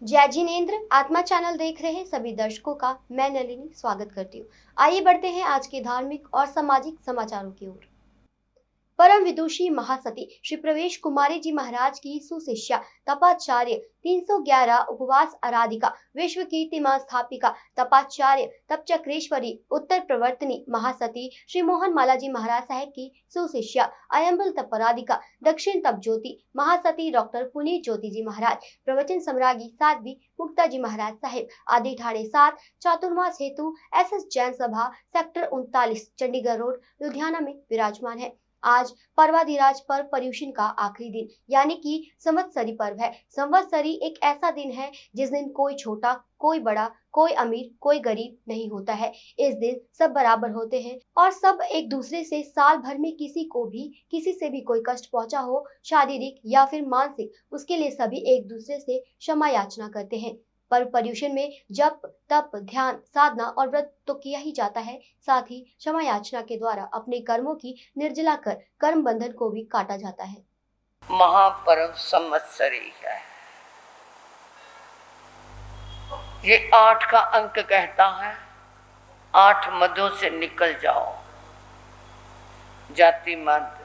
जय जिनेन्द्र। आत्मा चैनल देख रहे सभी दर्शकों का मैं नलिनी स्वागत करती हूँ। आइए बढ़ते हैं आज के धार्मिक और सामाजिक समाचारों की ओर। परम विदुषी महासती श्री प्रवेश कुमारी जी महाराज की सुशिष्या तपाचार्य 311 उपवास आराधिका विश्व कीर्तिमान स्थापिका तपाचार्य तप चक्रेश्वरी उत्तर प्रवर्तनी महासती श्री मोहन माला जी महाराज साहेब की सुशिष्या अयंबल तपराधिका दक्षिण तप ज्योति महासती डॉक्टर पुनीत ज्योति जी महाराज प्रवचन सम्राज्ञी साध्वी मुक्ता जी महाराज साहेब आदि ठाणे 7 चातुर्मास हेतु SS जैन सभा सेक्टर 39 चंडीगढ़ रोड लुधियाना में विराजमान है। आज पर्वाधिराज पर्व पर्युषण का आखिरी दिन यानी कि संवत्सरी पर्व है। संवत्सरी एक ऐसा दिन है जिस दिन कोई छोटा कोई बड़ा कोई अमीर कोई गरीब नहीं होता है। इस दिन सब बराबर होते हैं और सब एक दूसरे से साल भर में किसी से भी कोई कष्ट पहुंचा हो शारीरिक या फिर मानसिक उसके लिए सभी एक दूसरे से क्षमा याचना करते हैं। पर्व पर्युषण में जप तप ध्यान साधना और व्रत तो किया ही जाता है, साथ ही क्षमा याचना के द्वारा अपने कर्मों की निर्जला कर कर्म बंधन को भी काटा जाता है। महापर्व संवत्सरी है। ये 8 का अंक कहता है 8 मदों से निकल जाओ। जाति मद,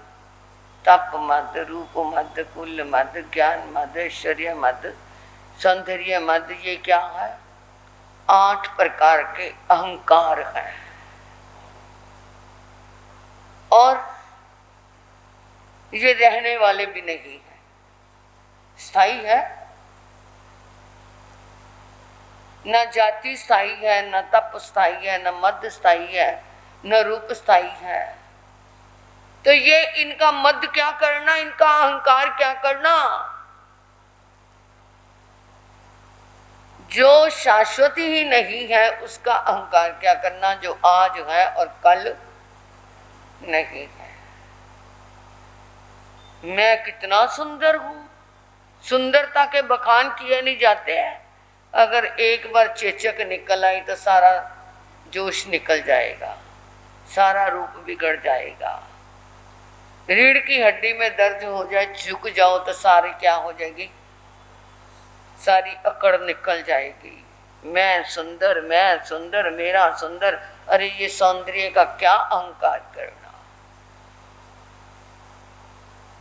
तप मद, रूप मद, कुल मद, ज्ञान मद, ऐश्वर्य मद, सौंदर्य मद। ये क्या है? 8 प्रकार के अहंकार हैं और ये रहने वाले भी नहीं है, स्थायी है। न जाति स्थायी है, न तप स्थायी है, न मद स्थायी है, न रूप स्थायी है। तो ये इनका मद क्या करना, इनका अहंकार क्या करना? जो शाश्वती ही नहीं है उसका अहंकार क्या करना, जो आज है और कल नहीं है। मैं कितना सुंदर हूं, सुंदरता के बखान किए नहीं जाते हैं। अगर एक बार चेचक निकल आई तो सारा जोश निकल जाएगा, सारा रूप बिगड़ जाएगा। रीढ़ की हड्डी में दर्द हो जाए, झुक जाओ तो सारी क्या हो जाएगी, सारी अकड़ निकल जाएगी। मैं सुंदर, मेरा सुंदर। अरे ये सौंदर्य का क्या अहंकार करना,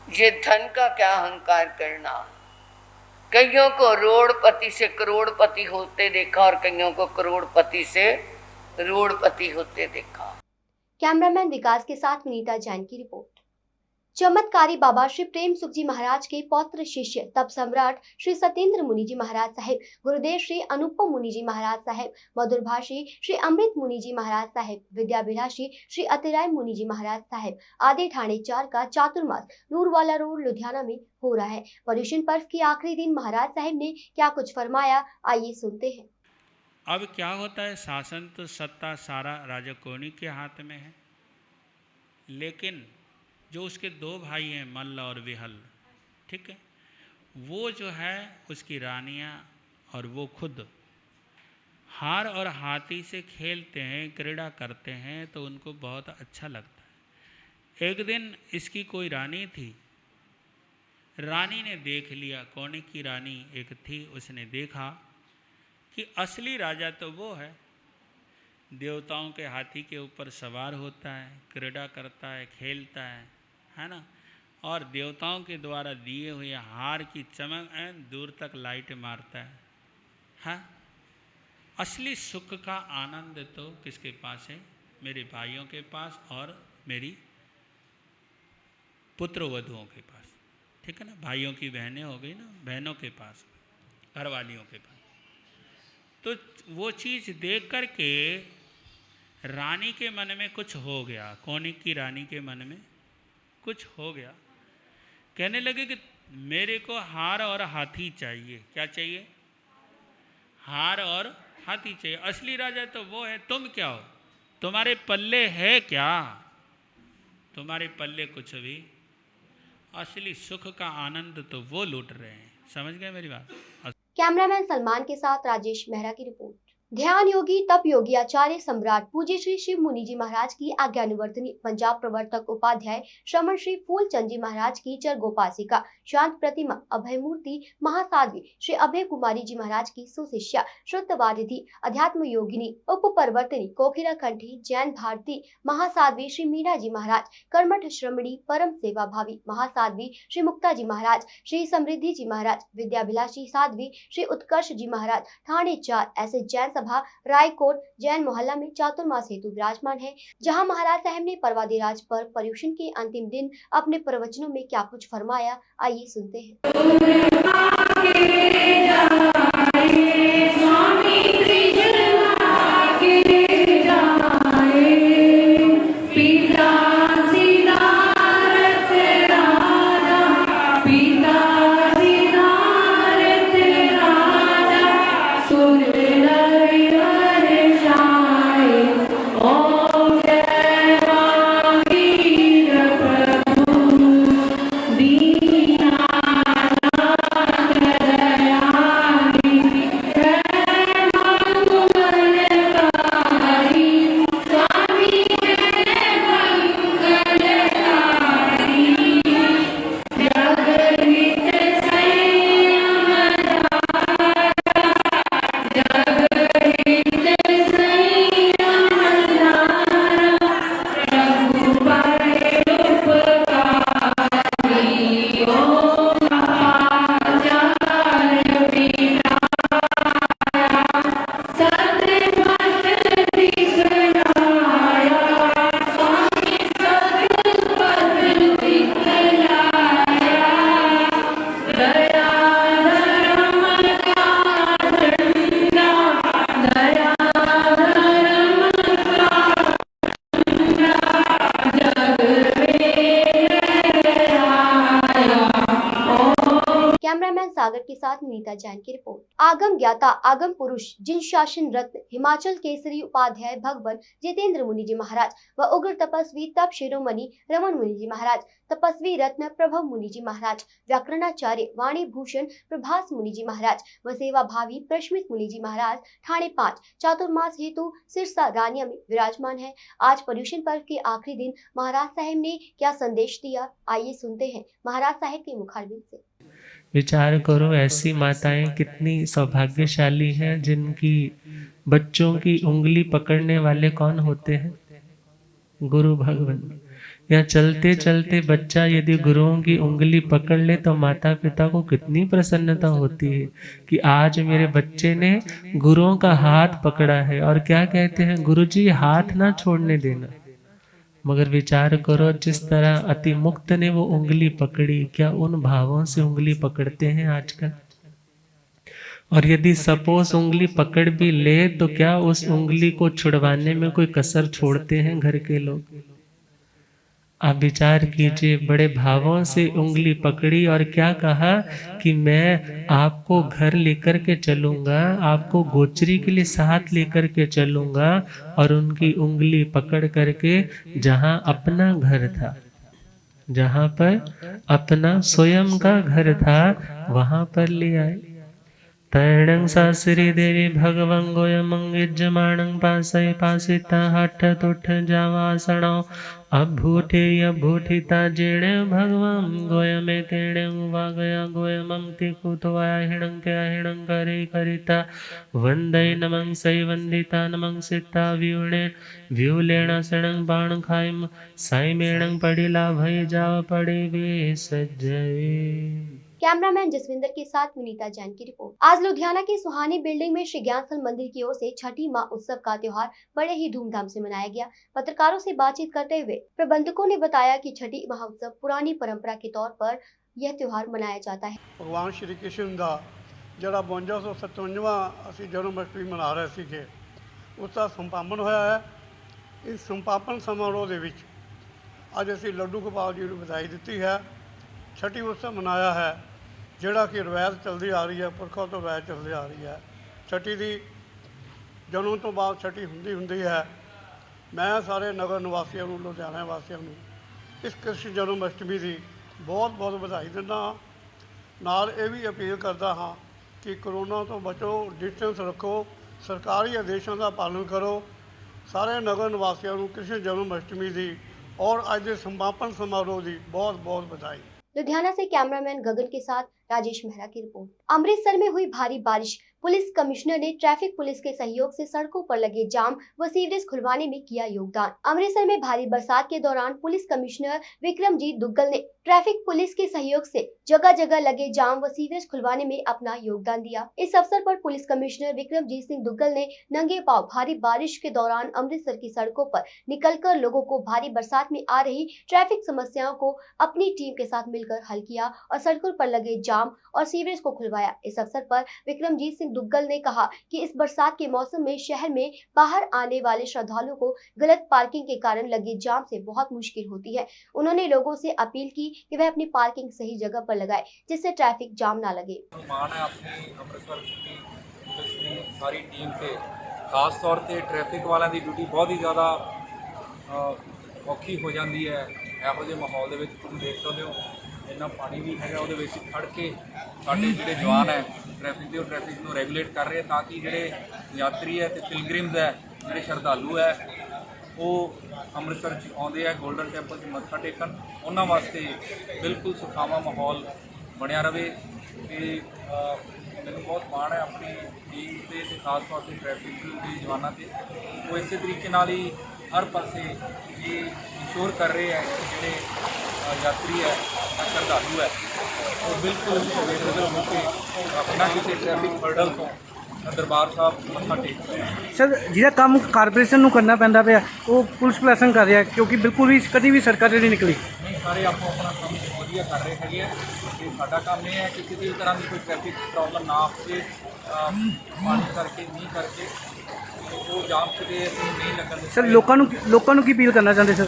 ये धन का क्या अहंकार करना। कईयों को रोड़पति से करोड़पति होते देखा और कईयों को करोड़पति से रोड़पति होते देखा। कैमरामैन विकास के साथ विनीता जैन की रिपोर्ट। चमत्कारी बाबा श्री प्रेम सुख जी महाराज के पौत्र शिष्य तप सम्राट श्री सत्येंद्र मुनि जी महाराज साहेब, गुरुदेव श्री अनुपम मुनि जी महाराज साहेब, मधुरभाषी श्री अमृत मुनि जी महाराज साहेब, विद्याभिलाषी श्री अतिराय मुनि जी महाराज साहेब आदि ठाणे 4 का चातुर्मास नूरवाला रोड लुधियाना में हो रहा है। पर्युषण पर्व के आखिरी दिन महाराज साहेब ने क्या कुछ फरमाया, आइए सुनते हैं। अब क्या होता है, शासन तो सत्ता सारा राजा कोनी के हाथ में है, लेकिन जो उसके 2 भाई हैं मल्ल और विहल, ठीक है, वो जो है उसकी रानियां और वो खुद हार और हाथी से खेलते हैं, क्रीड़ा करते हैं, तो उनको बहुत अच्छा लगता है। एक दिन इसकी कोई रानी थी, रानी ने देख लिया, कोनी की रानी एक थी, उसने देखा कि असली राजा तो वो है, देवताओं के हाथी के ऊपर सवार होता है, क्रीड़ा करता है, खेलता है ना, और देवताओं के द्वारा दिए हुए हार की चमक दूर तक लाइट मारता है। हाँ, असली सुख का आनंद तो किसके पास है? मेरे भाइयों के पास और मेरी पुत्र वधुओं के पास, ठीक है ना। भाइयों की बहनें हो गई ना, बहनों के पास, घरवालियों के पास। तो वो चीज़ देख कर के रानी के मन में कुछ हो गया, कोनी की रानी के मन में कुछ हो गया। कहने लगे कि मेरे को हार और हाथी चाहिए। क्या चाहिए? हार और हाथी चाहिए। असली राजा तो वो है, तुम क्या हो? तुम्हारे पल्ले है क्या? तुम्हारे पल्ले कुछ भी। असली सुख का आनंद तो वो लूट रहे हैं। समझ गए मेरी बात? कैमरामैन सलमान के साथ राजेश मेहरा की रिपोर्ट। ध्यान योगी तप योगी आचार्य सम्राट पूज्य श्री शिव मुनि जी महाराज की आज्ञानुवर्तनी पंजाब प्रवर्तक उपाध्याय श्रमण श्री फूलचंद जी महाराज की चर गोपासिका शांत प्रतिमा अभय मूर्ति महासाध्वी श्री अभय कुमारी जी महाराज की सुशिष्या शुद्धवारिधि अध्यात्म योगिनी उप परवर्तनी कोकिला कंठी जैन भारती महासाध्वी श्री मीना जी महाराज कर्मठ श्रमणी परम सेवा भावी महासाध्वी श्री मुक्ता जी महाराज श्री समृद्धि जी महाराज विद्याभिलाषी साध्वी श्री उत्कर्ष जी महाराज ठाणे 4 ऐसे जैन सभा रायकोट जैन मोहल्ला में चातुर्मास हेतु विराजमान है। जहां महाराज साहब ने पर्वादिराज पर पर्युषण के अंतिम दिन अपने प्रवचनों में क्या कुछ फरमाया, आइए सुनते हैं। कैमरामैन सागर के साथ नीता जैन की रिपोर्ट। आगम ज्ञाता आगम पुरुष जिन शासन रत्न हिमाचल केसरी उपाध्याय भगवान जितेंद्र मुनि जी महाराज व उग्र तपस्वी तप शिरोमणि रमन मुनि जी महाराज तपस्वी रत्न प्रभव मुनि जी महाराज व्याकरणाचार्य वाणी भूषण प्रभास मुनि जी महाराज व सेवा भावी प्रश्मित मुनि जी महाराज ठाणे 5 चातुर्मास हेतु सिरसा रानिया में विराजमान है। आज पर्युषण पर्व के आखिरी दिन महाराज साहब ने क्या संदेश दिया, आइए सुनते हैं महाराज साहब के मुखारबिंद से। विचार करो, ऐसी माताएं कितनी सौभाग्यशाली हैं जिनकी बच्चों की उंगली पकड़ने वाले कौन होते हैं? गुरु भगवान। या चलते चलते बच्चा यदि गुरुओं की उंगली पकड़ ले तो माता पिता को कितनी प्रसन्नता होती है कि आज मेरे बच्चे ने गुरुओं का हाथ पकड़ा है। और क्या कहते हैं, गुरुजी हाथ ना छोड़ने देना। मगर विचार करो, जिस तरह अति मुक्त ने वो उंगली पकड़ी, क्या उन भावों से उंगली पकड़ते हैं आजकल? और यदि सपोज उंगली पकड़ भी ले तो क्या उस उंगली को छुड़वाने में कोई कसर छोड़ते हैं घर के लोग? आप विचार कीजिए, बड़े भावों से उंगली पकड़ी और क्या कहा कि मैं आपको घर लेकर के चलूंगा, आपको गोचरी के लिए साथ लेकर के चलूंगा। और उनकी उंगली पकड़ करके जहां अपना घर था, जहां पर अपना स्वयं का घर था, वहां पर ले आए। तैणं सासरी देवी भगवं गोयमंगिजमाणं पासय पासिता हठ तुठ जावासणो अभूठे अभूठिता जेणे भगवं गोयमे तेणे उवागया गोयमं तिकुतवाया हिणं क्या हिणं करे करिता वंदय नमं सै वंदिता नमं सिता व्यूणे व्यूलेण सणं बाण खाइम साइमेणं पड़िला भय जाव पड़े वे सजय। कैमरामैन जसविंदर के साथ विनीता जैन की रिपोर्ट। आज लुधियाना की सुहानी बिल्डिंग में श्री ज्ञानस्थल मंदिर की ओर से छठी माँ उत्सव का त्योहार बड़े ही धूमधाम से मनाया गया। पत्रकारों से बातचीत करते हुए प्रबंधकों ने बताया कि छठी महोत्सव पुरानी परंपरा के तौर पर यह त्योहार मनाया जाता है। भगवान श्री कृष्ण का ਜਿਹੜਾ 5257ਵਾਂ ਅਸੀਂ ਜਨਮ ਅਸ਼ਟਮੀ ਮਨਾ ਰਹੇ ਸੀਗੇ, ਉਸ ਦਾ ਸੰਪਾਦਨ ਹੋਇਆ ਹੈ। ਇਸ ਸੰਪਾਦਨ ਸਮਾਰੋਹ ਦੇ ਵਿੱਚ ਅੱਜ ਅਸੀਂ ਲੱਡੂ ਗੋਪਾਲ ਜੀ ਨੂੰ ਵਧਾਈ ਦਿੱਤੀ ਹੈ। ਛਠੀ ਉਤਸਵ ਮਨਾਇਆ ਹੈ, ਜਿਹੜਾ ਕਿ ਰਵਾਇਤ ਚੱਲਦੀ ਆ ਰਹੀ ਹੈ, ਪੁਰਖਾਂ ਤੋਂ ਰਵਾਇਤ ਚੱਲਦੀ ਆ ਰਹੀ ਹੈ। ਛਠੀ ਦੀ ਜਨਮ ਤੋਂ ਬਾਅਦ ਛਠੀ ਹੁੰਦੀ ਹੈ। ਮੈਂ ਸਾਰੇ ਨਗਰ ਨਿਵਾਸੀਆਂ ਨੂੰ, ਲੁਧਿਆਣਾ ਵਾਸੀਆਂ ਨੂੰ ਇਸ ਕ੍ਰਿਸ਼ਨ ਜਨਮ ਅਸ਼ਟਮੀ ਦੀ ਬਹੁਤ ਬਹੁਤ ਵਧਾਈ ਦਿੰਦਾ ਹਾਂ। ਨਾਲ ਇਹ ਵੀ ਅਪੀਲ ਕਰਦਾ ਹਾਂ ਕਿ ਕੋਰੋਨਾ ਤੋਂ ਬਚੋ, ਡਿਸਟੈਂਸ ਰੱਖੋ, ਸਰਕਾਰੀ ਆਦੇਸ਼ਾਂ ਦਾ ਪਾਲਣ ਕਰੋ। ਸਾਰੇ ਨਗਰ ਨਿਵਾਸੀਆਂ ਨੂੰ ਕ੍ਰਿਸ਼ਨ ਜਨਮ ਅਸ਼ਟਮੀ ਦੀ और आज के समापन समारोह की बहुत बहुत बधाई। लुधियाना से कैमरामैन गगन के साथ राजेश मेहरा की रिपोर्ट। अमृतसर में हुई भारी बारिश, पुलिस कमिश्नर ने ट्रैफिक पुलिस के सहयोग से सड़कों पर लगे जाम व सीवरेज खुलवाने में किया योगदान। अमृतसर में भारी बरसात के दौरान पुलिस कमिश्नर विक्रमजीत दुग्गल ने ट्रैफिक पुलिस के सहयोग से जगह जगह लगे जाम व सीवरेज खुलवाने में अपना योगदान दिया। इस अवसर पर पुलिस कमिश्नर विक्रमजीत सिंह दुग्गल ने नंगे पांव भारी बारिश के दौरान अमृतसर की सड़कों पर निकलकर लोगों को भारी बरसात में आ रही ट्रैफिक समस्याओं को अपनी टीम के साथ मिलकर हल किया और सड़कों पर लगे जाम और सीवरेज को खुलवाया। इस अवसर पर विक्रमजीत सिंह दुग्गल ने कहा कि इस बरसात के मौसम में शहर में बाहर आने वाले श्रद्धालुओं को गलत पार्किंग के कारण लगे जाम से बहुत मुश्किल होती है। उन्होंने लोगों से अपील की कि वह अपनी पार्किंग सही जगह पर लगाए जिससे ट्रैफिक जाम ना लगे। सारी टीम से खास तौर पर ट्रैफिक वालों की ड्यूटी बहुत ही ज़्यादा औखी हो जाती है। ਇਹੋ ਜਿਹੇ ਮਾਹੌਲ ਦੇ ਵਿੱਚ ਤੁਸੀਂ ਦੇਖ ਸਕਦੇ ਹੋ ਇੰਨਾ ਪਾਣੀ ਵੀ ਹੈਗਾ, ਉਹਦੇ ਵਿੱਚ ਖੜ ਕੇ ਸਾਡੇ ਜਿਹੜੇ ਜਵਾਨ ਹੈ ਟ੍ਰੈਫਿਕ ਦੇ, ਉਹ ਟ੍ਰੈਫਿਕ ਨੂੰ ਰੈਗੂਲੇਟ ਕਰ ਰਹੇ ਤਾਂ ਕਿ ਜਿਹੜੇ ਯਾਤਰੀ ਹੈ ਤੇ ਪਿਲਗ੍ਰਿਮਸ ਹੈ, ਜਿਹੜੇ ਸ਼ਰਧਾਲੂ ਹੈ ਉਹ ਅੰਮ੍ਰਿਤਸਰ 'ਚ ਆਉਂਦੇ ਆ ਗੋਲਡਨ ਟੈਂਪਲ 'ਚ ਮੱਥਾ ਟੇਕਣ, ਉਹਨਾਂ ਵਾਸਤੇ ਬਿਲਕੁਲ ਸੁਖਾਵਾਂ ਮਾਹੌਲ ਬਣਿਆ ਰਵੇ। ਤੇ ਮੈਨੂੰ ਬਹੁਤ ਮਾਣ ਹੈ ਆਪਣੀ ਟੀਮ ਤੇ ਖਾਸ ਤੌਰ 'ਤੇ ਟ੍ਰੈਫਿਕ ਦੇ ਜਵਾਨਾਂ 'ਤੇ। ਉਹ ਇਸੇ ਤਰੀਕੇ ਨਾਲ ਹੀ हर पासे ये इंश्योर कर रहे हैं कि जोड़े यात्री है श्रद्धालु है वो बिल्कुल अवेलेबल होकर बिना किसी ट्रैफिक हर्डल तो दरबार साहब मत्था टेक रहे हैं। सर जिहड़ा काम कारपोरेशन नूं करना पैंदा पिया वो पुलिस प्रशासन कर रहा है क्योंकि बिल्कुल भी कभी भी सड़कों से नहीं निकली। नहीं सारे आपको अपना काम वधिया कर रहे हैं। तो साडा काम यह है कि किसी भी तरह की कोई ट्रैफिक प्रॉब्लम ना आए, पानी करके नहीं करके वो जाम से नहीं लगन। सर लोगों की अपील करना चाहते सर?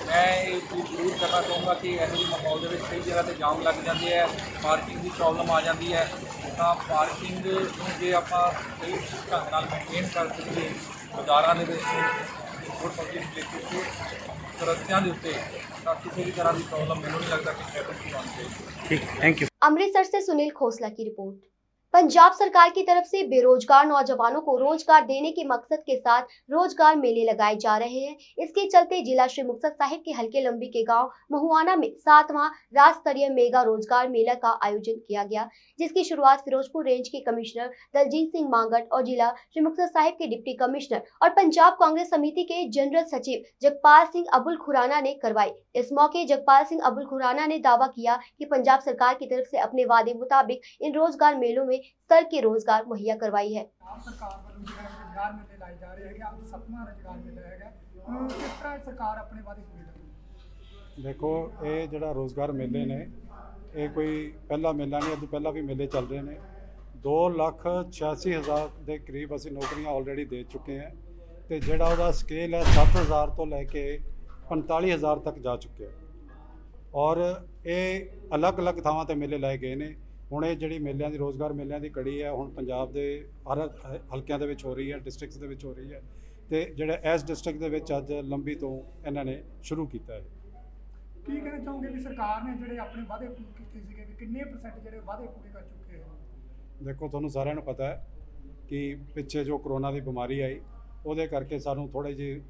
मैं ये जरूर करना चाहूँगा कि ऐसे ही माहौल के कई जगह पर जाम लग जाती है, पार्किंग की प्रॉब्लम आ जाती है, तो पार्किंग जो आप सही ढंग नाल मेनटेन कर सकिए बाजारों के पब्लिक प्लेसिस के रस्तियों के उत्ते, तो किसी भी तरह की प्रॉब्लम मैंने नहीं लगता कि ट्रैफिक की आनी चाहिए। ठीक, थैंक यू। अमृतसर से सुनील खोसला की रिपोर्ट। पंजाब सरकार की तरफ से बेरोजगार नौजवानों को रोजगार देने के मकसद के साथ रोजगार मेले लगाए जा रहे हैं। इसके चलते जिला श्री मुक्तसर साहिब के हल्के लंबी के गांव महुआना में 7वां राज्य स्तरीय मेगा रोजगार मेला का आयोजन किया गया, जिसकी शुरुआत फिरोजपुर रेंज के कमिश्नर दलजीत सिंह मांगट और जिला श्री मुक्तसर साहिब के डिप्टी कमिश्नर और पंजाब कांग्रेस समिति के जनरल सचिव जगपाल सिंह अबुल खुराना ने करवाई। इस मौके जगपाल सिंह अबुल खुराना ने दावा किया कि पंजाब सरकार की तरफ से अपने वादे मुताबिक इन रोजगार मेलों में स्तर के रोजगार मुहैया करवाई है। सरकार ਵੱਲੋਂ ਜਿਹੜਾ ਰੁਜ਼ਗਾਰ ਮੇਲੇ ਲਾਏ ਜਾ ਰਹੇ ਹੈਗੇ, ਅੱਜ 7ਵਾਂ ਰੁਜ਼ਗਾਰ ਮੇਲਾ ਹੈਗਾ, ਕਿਸ ਤਰ੍ਹਾਂ ਸਰਕਾਰ ਆਪਣੇ ਵਾਅਦੇ ਪੂਰੇ ਕਰੇਗੀ? देखो ये जड़ा रोज़गार मेले ने ये कोई पहला मेला नहीं, अभी पहला भी मेले चल रहे हैं। 2,86,000 के करीब असी नौकरियां ऑलरेडी दे चुके हैं, तो जोड़ा वह स्केल है 7,000 तो लैके 45,000 तक जा चुके हैं। और ये अलग अलग थावां ते मेले लाए गए हैं। ਹੁਣ ਇਹ ਜਿਹੜੀ ਮੇਲਿਆਂ ਦੀ ਰੋਜ਼ਗਾਰ ਮੇਲਿਆਂ ਦੀ ਕੜੀ ਹੈ ਹੁਣ ਪੰਜਾਬ ਦੇ ਹਰ ਹਲਕਿਆਂ ਦੇ ਵਿੱਚ ਹੋ ਰਹੀ ਹੈ, ਡਿਸਟ੍ਰਿਕਟਸ ਦੇ ਵਿੱਚ ਹੋ ਰਹੀ ਹੈ, ਤੇ ਜਿਹੜਾ ਇਸ ਡਿਸਟ੍ਰਿਕਟ ਦੇ ਵਿੱਚ ਅੱਜ ਲੰਬੀ ਤੋਂ ਇਹਨਾਂ ਨੇ ਸ਼ੁਰੂ ਕੀਤਾ ਹੈ। ਕੀ ਕਹਿਣਾ ਚਾਹੋਗੇ ਵੀ ਸਰਕਾਰ ਨੇ ਜਿਹੜੇ ਆਪਣੇ ਵਾਅਦੇ ਪੂਰੇ ਕੀਤੇ ਸੀਗੇ ਵੀ ਕਿੰਨੇ % ਜਿਹੜੇ ਵਾਅਦੇ ਪੂਰੇ ਕਰ ਚੁੱਕੇ ਹਨ? ਦੇਖੋ ਤੁਹਾਨੂੰ ਸਾਰਿਆਂ ਨੂੰ ਪਤਾ ਹੈ ਕਿ ਪਿੱਛੇ ਜੋ ਕਰੋਨਾ ਦੀ ਬਿਮਾਰੀ ਆਈ ਉਹਦੇ ਕਰਕੇ ਸਾਨੂੰ ਥੋੜ੍ਹੇ ਜਿਹੇ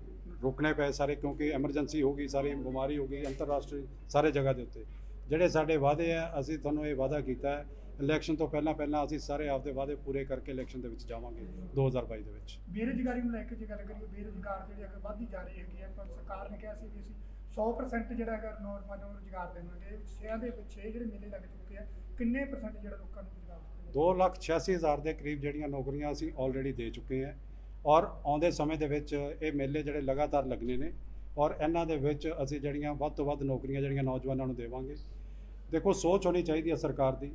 ਰੁਕਣੇ ਪਏ ਸਾਰੇ, ਕਿਉਂਕਿ ਐਮਰਜੈਂਸੀ ਹੋ ਗਈ, ਸਾਰੀ ਬਿਮਾਰੀ ਹੋ ਗਈ ਅੰਤਰਰਾਸ਼ਟਰੀ ਸਾਰੇ ਜਗ੍ਹਾ ਦੇ ਉੱਤੇ। ਜਿਹੜੇ ਸਾਡੇ ਵਾਅਦੇ ਆ ਅਸੀਂ ਤੁਹਾਨੂੰ ਇਹ ਵਾਅਦਾ ਕੀਤਾ ਹੈ ਇਲੈਕਸ਼ਨ ਤੋਂ ਪਹਿਲਾਂ ਅਸੀਂ ਸਾਰੇ ਆਪਦੇ ਵਾਅਦੇ ਪੂਰੇ ਕਰਕੇ ਇਲੈਕਸ਼ਨ ਦੇ ਵਿੱਚ ਜਾਵਾਂਗੇ 2022 ਦੇ ਵਿੱਚ। ਬੇਰੁਜ਼ਗਾਰੀ ਨੂੰ ਲੈ ਕੇ ਜੇ ਗੱਲ ਕਰੀਏ, ਬੇਰੁਜ਼ਗਾਰ ਜਿਹੜੇ ਅਗਰ ਵੱਧਦੀ ਜਾ ਰਹੀ ਹੈਗੀ ਹੈ, ਪਰ ਸਰਕਾਰ ਨੇ ਕਿਹਾ ਸੀ ਵੀ ਅਸੀਂ 100% ਜਿਹੜਾ ਹੈਗਾ ਨੌਜਵਾਨਾਂ ਨੂੰ ਰੁਜ਼ਗਾਰ ਦੇਵਾਂਗੇ। ਸ਼ਹਿਰਾਂ ਦੇ ਵਿੱਚ ਜਿਹੜੇ ਮੇਲੇ ਲੱਗ ਚੁੱਕੇ ਆ, ਕਿੰਨੇ % ਜਿਹੜਾ ਲੋਕਾਂ ਨੂੰ ਰੁਜ਼ਗਾਰ ਦਿੱਤਾ? 2,86,000 ਦੇ ਕਰੀਬ ਜਿਹੜੀਆਂ ਨੌਕਰੀਆਂ ਅਸੀਂ ਆਲਰੇਡੀ ਦੇ ਚੁੱਕੇ ਹਾਂ ਔਰ ਆਉਂਦੇ ਸਮੇਂ ਦੇ ਵਿੱਚ ਇਹ ਮੇਲੇ ਜਿਹੜੇ ਲਗਾਤਾਰ ਲੱਗਣੇ ਨੇ ਔਰ ਇਹਨਾਂ ਦੇ ਵਿੱਚ ਅਸੀਂ ਜਿਹੜੀਆਂ ਵੱਧ ਤੋਂ ਵੱਧ ਨੌਕਰੀਆਂ ਜਿਹੜੀਆਂ ਨੌਜਵਾਨਾਂ ਨੂੰ ਦੇਵਾਂਗੇ। ਦੇਖੋ ਸੋਚ ਹੋਣੀ ਚਾਹੀਦੀ ਹੈ ਸਰਕਾਰ ਦੀ,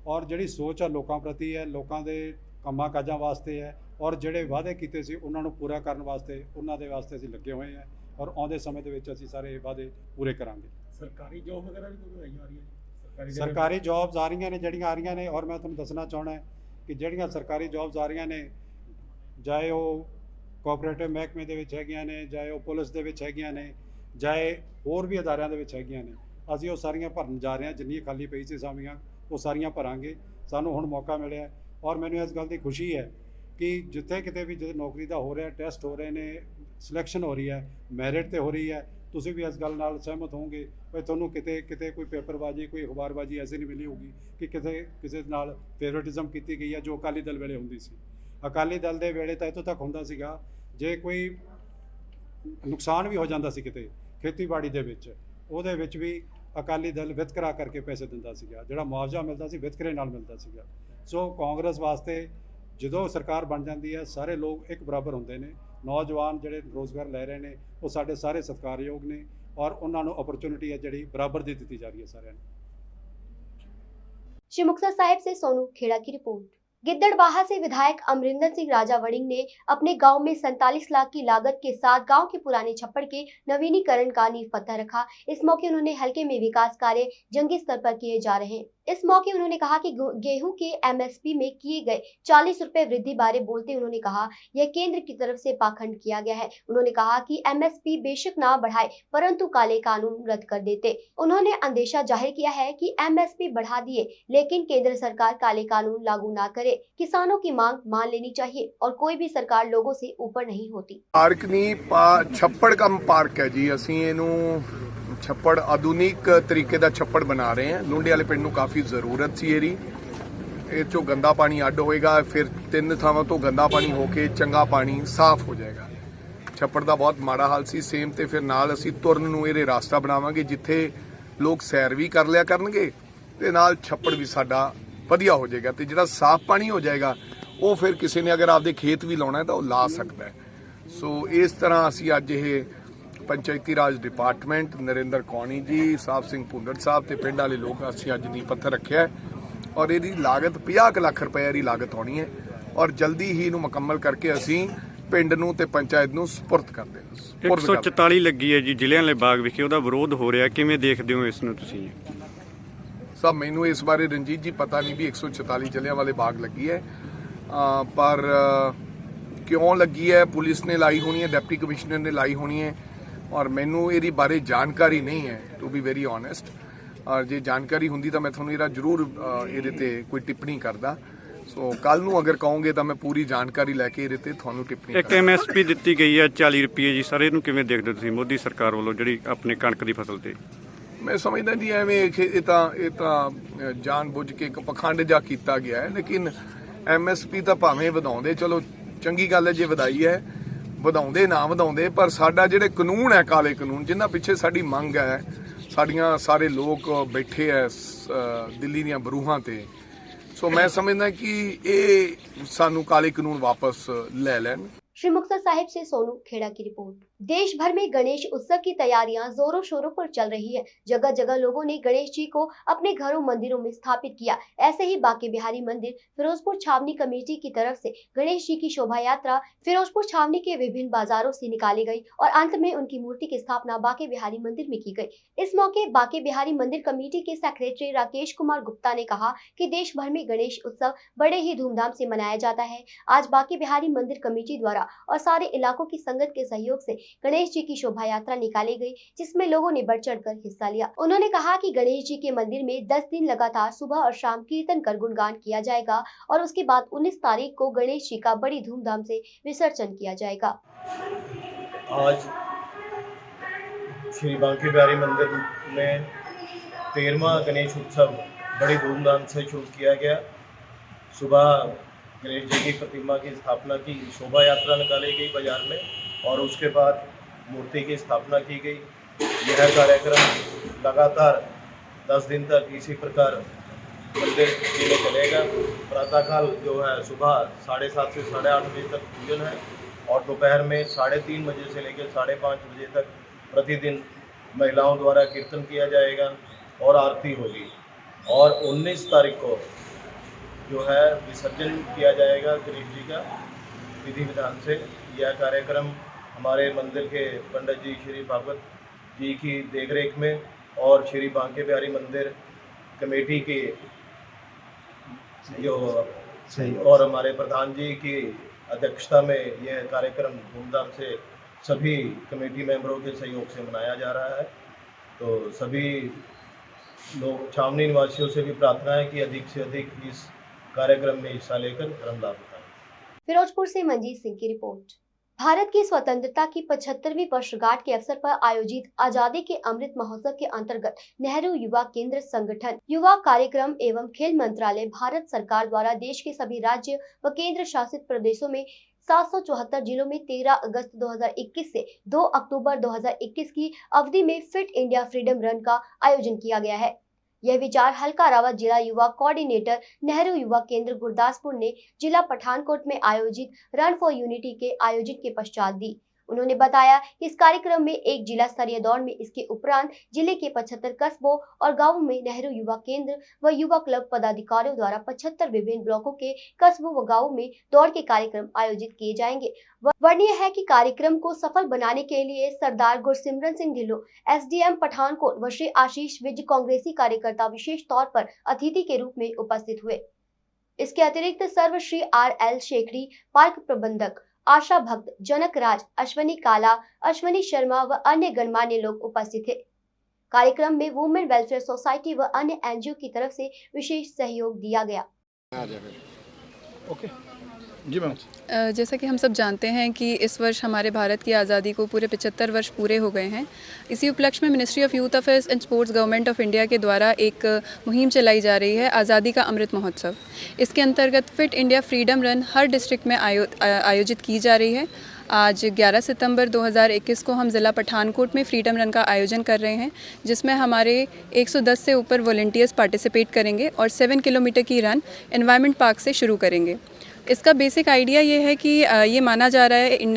ਔਰ ਜਿਹੜੀ ਸੋਚ ਹੈ ਲੋਕਾਂ ਪ੍ਰਤੀ ਹੈ, ਲੋਕਾਂ ਦੇ ਕੰਮਾਂ ਕਾਜਾਂ ਵਾਸਤੇ ਹੈ, ਔਰ ਜਿਹੜੇ ਵਾਅਦੇ ਕੀਤੇ ਸੀ ਉਹਨਾਂ ਨੂੰ ਪੂਰਾ ਕਰਨ ਵਾਸਤੇ ਉਹਨਾਂ ਦੇ ਵਾਸਤੇ ਅਸੀਂ ਲੱਗੇ ਹੋਏ ਹਾਂ ਔਰ ਆਉਂਦੇ ਸਮੇਂ ਦੇ ਵਿੱਚ ਅਸੀਂ ਸਾਰੇ ਵਾਅਦੇ ਪੂਰੇ ਕਰਾਂਗੇ। ਸਰਕਾਰੀ ਜੋਬ ਵਗੈਰਾ ਵੀ ਕੋਈ ਆਈ ਆ ਰਹੀ ਹੈ? ਸਰਕਾਰੀ ਜੌਬਸ ਆ ਰਹੀਆਂ ਨੇ ਜਿਹੜੀਆਂ ਆ ਰਹੀਆਂ ਨੇ, ਔਰ ਮੈਂ ਤੁਹਾਨੂੰ ਦੱਸਣਾ ਚਾਹੁੰਦਾ ਕਿ ਜਿਹੜੀਆਂ ਸਰਕਾਰੀ ਜੌਬਸ ਆ ਰਹੀਆਂ ਨੇ, ਚਾਹੇ ਉਹ ਕੋਆਪਰੇਟਿਵ ਮਹਿਕਮੇ ਦੇ ਵਿੱਚ ਹੈਗੀਆਂ ਨੇ, ਚਾਹੇ ਉਹ ਪੁਲਿਸ ਦੇ ਵਿੱਚ ਹੈਗੀਆਂ ਨੇ, ਚਾਹੇ ਹੋਰ ਵੀ ਅਦਾਰਿਆਂ ਦੇ ਵਿੱਚ ਹੈਗੀਆਂ ਨੇ, ਅਸੀਂ ਉਹ ਸਾਰੀਆਂ ਭਰਨ ਜਾ ਰਹੇ ਹਾਂ। ਜਿੰਨੀਆਂ ਖਾਲੀ ਪਈ ਸੀ ਸਾਮੀਆਂ ਉਹ ਸਾਰੀਆਂ ਭਰਾਂਗੇ। ਸਾਨੂੰ ਹੁਣ ਮੌਕਾ ਮਿਲਿਆ ਔਰ ਮੈਨੂੰ ਇਸ ਗੱਲ ਦੀ ਖੁਸ਼ੀ ਹੈ कि जिथे किते भी जो नौकरी का हो रहा टेस्ट हो रहे हैं, सिलेक्शन हो रही है, मैरिट तो हो रही है, तुसीं भी इस गल नाल सहमत होवोगे भाई तुहानूं किते किते कोई पेपरबाजी कोई अखबारबाजी ऐसी नहीं मिली होगी कि किसी किसी नाल फेवरेटिज्म की गई है जो अकाली दल वेले हुंदी सी। अकाली दल दे वेले तां इत्थों तक हुंदा सीगा जे कोई नुकसान भी हो जाता सी किते खेतीबाड़ी दे विच, ਉਹਦੇ ਵਿੱਚ भी अकाली दल वितकरा करके पैसे दिंदा सीगा, ਜਿਹੜਾ मुआवजा मिलता सी वितकरे नाल मिलता सीगा। सो कांग्रेस वास्ते ਜਦੋਂ सरकार बन जाती है सारे लोग एक बराबर होंगे ने, नौजवान ਜਿਹੜੇ रोज़गार लै रहे हैं वो साढ़े सारे सत्कारयोग ने और उन्होंने अपॉर्चुनिटी है जी बराबर दी दी जा रही है सारे। श्री मुक्तसर साहिब से सोनू खेड़ा की रिपोर्ट। गिद्दड़बाहा से विधायक अमरिंदर सिंह राजा वड़िंग ने अपने गांव में 47 लाख की लागत के साथ गांव के पुराने छप्पड़ के नवीनीकरण का नींव पत्थर रखा। इस मौके उन्होंने हल्के में विकास कार्य जंगी स्तर पर किए जा रहे हैं। इस मौके उन्होंने कहा कि गेहूं के एमएसपी में किए गए 40 रुपए वृद्धि बारे बोलते उन्होंने कहा यह केंद्र की तरफ से पाखंड किया गया है। उन्होंने कहा कि एमएसपी बेशक ना बढ़ाए परंतु काले कानून रद्द कर देते। उन्होंने अंदेशा जाहिर किया है कि एमएसपी बढ़ा दिए लेकिन केंद्र सरकार काले कानून लागू ना करे। किसानों की मांग मान लेनी चाहिए और कोई भी सरकार लोगों से ऊपर नहीं होती। पार्क नहीं छप्पड़ कम पार्क है जी, असी इनू छप्पड़ आधुनिक तरीके का छप्पड़ बना रहे हैं। लुंडे वाले पिंड नूं काफ़ी ज़रूरत सी ਇਹਦੀ, ਇਹ चो गंदा पानी ਅੱਡ होएगा, फिर 3 ਥਾਵਾਂ ਤੋਂ गंदा पानी होके चंगा पानी साफ हो जाएगा। छप्पड़ का बहुत माड़ा हाल सी सेम, तो फिर नाल असी तुरन नूं ਇਹਦੇ रास्ता बनावांगे जिथे लोग सैर भी कर लिया करनगे ते नाल छप्पड़ भी साडा वधिया हो जाएगा। तो जिहड़ा साफ पानी हो जाएगा वो फिर किसी ने अगर आपदे खेत भी लाउणा है तो ला सकता है। सो इस तरह असी अज ये पंचायती राज डिपार्टमेंट नरेंद्र कौनी जी, साहब सिंह भुंदड़ साहब ते पिंड वाले लोग असी अज नींह पत्थर रखिया है और इसकी लागत 50 लाख रुपए की लागत आनी है और जल्दी ही इनू मुकम्मल करके असी पिंड नूं ते पंचायत नूं सुपुर्द कर देंगे। 144 लगी है जी जिलियांवाले बाग विखे, ਉਹਦਾ ਵਿਰੋਧ हो रहा, किवें देखदे हो इस नूं तुसीं? सब मैनू इस बारे रंजीत जी पता नहीं भी 144 जलियांवाले बाग लगी है, पर क्यों लगी है पुलिस ने लाई होनी है, डिप्टी कमिश्नर ने लाई होनी है और मैनू ये बारे जानकारी नहीं है टू बी वेरी ऑनेस्ट। और जे जानकारी होंदी तो मैं थोड़ा ये जरूर ये कोई टिप्पणी करदा। सो कल नूं अगर कहोगे तो मैं पूरी जानकारी लैके ये थोड़ा टिप्पणी। एक एमएसपी दी गई है 40 रुपये जी, सर इहनूं किवें देखदे तुसीं मोदी सरकार वालों जिहड़ी अपने कणक की फसल ते? मैं समझदा जी एवें जान बुझ के एक पखंड जा किया गया है, लेकिन एमएसपी तो भावें वधाउंदे चलो चंगी गल है जे वधाई है, वधाउंदे ना वधाउंदे पर साडा जिहड़े कानून है काले कानून जिन्हां पिछे साडी मंग है, साडियां सारे लोग बैठे है दिल्ली दीयां बरूहां ते। सो मैं समझदा कि ये सानू काले कानून वापस ले लैन। श्री मुक्तसर साहिब से सोनू खेड़ा की रिपोर्ट। देश भर में गणेश उत्सव की तैयारियां जोरों शोरों पर चल रही है। जगह जगह लोगों ने गणेश जी को अपने घरों मंदिरों में स्थापित किया। ऐसे ही बांके बिहारी मंदिर फिरोजपुर छावनी कमेटी की तरफ से गणेश जी की शोभा यात्रा फिरोजपुर छावनी के विभिन्न बाजारों से निकाली गई और अंत में उनकी मूर्ति की स्थापना बांके बिहारी मंदिर में की गई। इस मौके बांके बिहारी मंदिर कमेटी के सेक्रेटरी राकेश कुमार गुप्ता ने कहा कि देश भर में गणेश उत्सव बड़े ही धूमधाम से मनाया जाता है। आज बांके बिहारी मंदिर कमेटी द्वारा और सारे इलाकों की संगत के सहयोग से गणेश जी की शोभा यात्रा निकाली गई, जिसमें लोगों ने बढ़ चढ़कर हिस्सा लिया। उन्होंने कहा कि गणेश जी के मंदिर में 10 दिन लगातार सुबह और शाम कीर्तन कर गुणगान किया जाएगा और उसके बाद 19 तारीख को गणेश जी का बड़ी धूमधाम से विसर्जन किया जाएगा। आज श्री बांके बिहारी मंदिर में 13वां गणेश उत्सव बड़ी धूमधाम से शुरू किया गया। सुबह गणेश जी की प्रतिमा की स्थापना की शोभा यात्रा निकाली गई बाजार में और उसके बाद मूर्ति की स्थापना की गई। यह कार्यक्रम लगातार 10 दिन तक इसी प्रकार मंदिर में चलेगा। प्रातःकाल जो है सुबह 7:30 से 8:30 बजे तक पूजन है और दोपहर में 3:30 बजे से लेकर 5:30 बजे तक प्रतिदिन महिलाओं द्वारा कीर्तन किया जाएगा और आरती होगी। और 19 तारीख को जो है विसर्जन किया जाएगा गणेश जी का विधि विधान से। यह कार्यक्रम हमारे मंदिर के पंडित जी श्री भागवत जी की देखरेख में और श्री बांके बिहारी मंदिर कमेटी के जो और हमारे प्रधान जी की अध्यक्षता में यह कार्यक्रम धूमधाम से सभी कमेटी मेंबरों के सहयोग से मनाया जा रहा है। तो सभी लोग छावनी निवासियों से भी प्रार्थना है कि अधिक से अधिक इस कार्यक्रम में हिस्सा लेकर धर्म लाभ उठाएं। फिरोजपुर से मंजीत सिंह की रिपोर्ट। भारत की स्वतंत्रता की 75वीं वर्षगांठ के अवसर पर आयोजित आजादी के अमृत महोत्सव के अंतर्गत नेहरू युवा केंद्र संगठन, युवा कार्यक्रम एवं खेल मंत्रालय, भारत सरकार द्वारा देश के सभी राज्य व केंद्र शासित प्रदेशों में 774 जिलों में 13 अगस्त 2021 से 2 अक्टूबर 2021 की अवधि में फिट इंडिया फ्रीडम रन का आयोजन किया गया है। यह विचार हल्का रावत जिला युवा कोऑर्डिनेटर नेहरू युवा केंद्र गुरदासपुर ने जिला पठानकोट में आयोजित रन फॉर यूनिटी के आयोजन के पश्चात दी। उन्होंने बताया कि इस कार्यक्रम में एक जिला स्तरीय दौड़ में इसके उपरांत जिले के 75 कस्बों और गांवों में नेहरू युवा केंद्र व युवा क्लब पदाधिकारियों द्वारा 75 विभिन्न ब्लॉकों के कस्बों व गांवों में दौड़ के कार्यक्रम आयोजित किए जाएंगे। वर्णनीय है कि कार्यक्रम को सफल बनाने के लिए सरदार गुरसिमरन सिंह ढिल्लों, एसडीएम पठानकोट व श्री आशीष विज कांग्रेसी कार्यकर्ता विशेष तौर पर अतिथि के रूप में उपस्थित हुए। इसके अतिरिक्त सर्वश्री RL शेखड़ी, पार्क प्रबंधक, आशा भक्त, जनक राज, अश्वनी काला, अश्वनी शर्मा व अन्य गणमान्य लोग उपस्थित थे। कार्यक्रम में वुमेन वेलफेयर सोसाइटी व अन्य एनजीओ की तरफ से विशेष सहयोग दिया गया। ओके जी मैम। जैसा कि हम सब जानते हैं कि इस वर्ष हमारे भारत की आज़ादी को पूरे 75 वर्ष पूरे हो गए हैं। इसी उपलक्ष्य में ministry of youth affairs and sports government of India के द्वारा एक मुहिम चलाई जा रही है, आज़ादी का अमृत महोत्सव। इसके अंतर्गत फिट इंडिया फ्रीडम रन हर डिस्ट्रिक्ट में आयोजित की जा रही है। आज 11 सितंबर 2021 को हम ज़िला पठानकोट में फ्रीडम रन का आयोजन कर रहे हैं, जिसमें हमारे 110 से ऊपर वॉलंटियर्स पार्टिसिपेट करेंगे और 7 किलोमीटर की रन एनवायरनमेंट पार्क से शुरू करेंगे। इसका बेसिक आइडिया ये है कि ये माना जा रहा है इन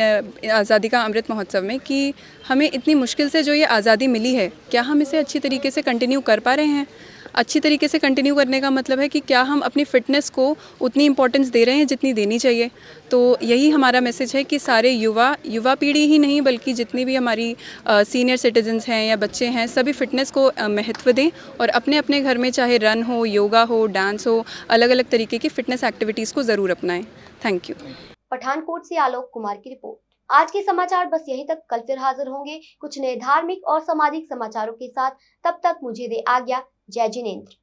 आज़ादी का अमृत महोत्सव में कि हमें इतनी मुश्किल से जो ये आज़ादी मिली है, क्या हम इसे अच्छी तरीके से कंटिन्यू कर पा रहे हैं। अच्छी तरीके से कंटिन्यू करने का मतलब है कि क्या हम अपनी फ़िटनेस को उतनी इम्पोर्टेंस दे रहे हैं जितनी देनी चाहिए। तो यही हमारा मैसेज है कि सारे युवा पीढ़ी ही नहीं बल्कि जितनी भी हमारी सीनियर सिटीजन्स हैं या बच्चे हैं, सभी फ़िटनेस को महत्व दें और अपने अपने घर में चाहे रन हो, योगा हो, डांस हो, अलग अलग तरीके की फ़िटनेस एक्टिविटीज़ को ज़रूर अपनाएं। Thank you. पठानकोट से आलोक कुमार की रिपोर्ट। आज के समाचार बस यहीं तक। कल फिर हाजिर होंगे कुछ नए धार्मिक और सामाजिक समाचारों के साथ। तब तक मुझे दे आज्ञा। जय जिनेंद्र।